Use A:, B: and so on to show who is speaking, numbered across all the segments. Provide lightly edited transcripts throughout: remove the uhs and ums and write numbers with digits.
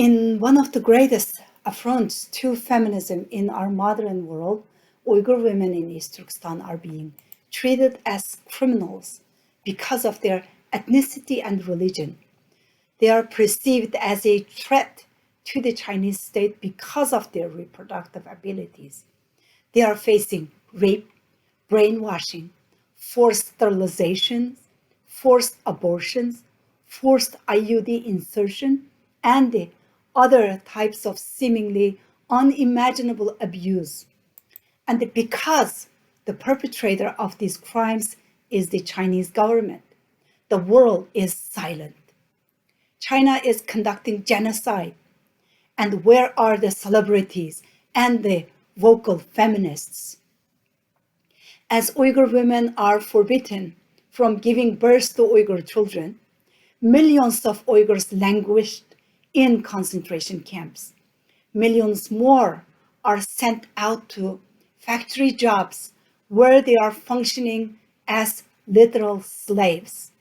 A: In one of the greatest affronts to feminism in our modern world, Uyghur women in East Turkestan are being treated as criminals because of their ethnicity and religion. They are perceived as a threat to the Chinese state because of their reproductive abilities. They are facing rape, brainwashing, forced sterilizations, forced abortions, forced IUD insertion, and the other types of seemingly unimaginable abuse. And because the perpetrator of these crimes is the Chinese government, the world is silent. China is conducting genocide. And where are the celebrities and the vocal feminists? As Uyghur women are forbidden from giving birth to Uyghur children, millions of Uyghurs languished in concentration camps. Millions more are sent out to factory jobs where they are functioning as literal slaves.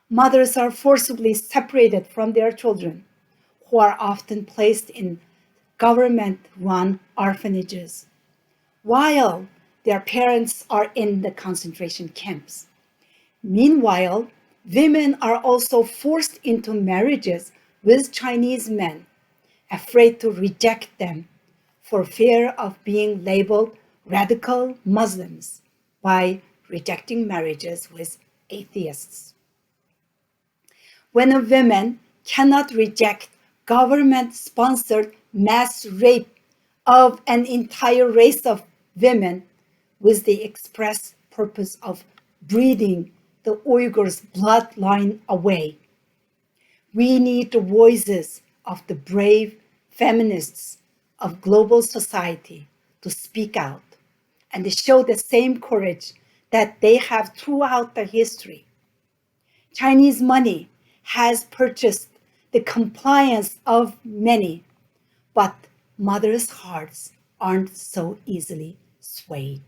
A: Mothers are forcibly separated from their children, who are often placed in government-run orphanages, while their parents are in the concentration camps. Meanwhile, women are also forced into marriages with Chinese men, afraid to reject them for fear of being labeled radical Muslims by rejecting marriages with atheists. When a woman cannot reject government-sponsored mass rape of an entire race of women with the express purpose of breeding the Uyghurs' bloodline away. We need the voices of the brave feminists of global society to speak out and to show the same courage that they have throughout the history. Chinese money has purchased the compliance of many, but mothers' hearts aren't so easily swayed.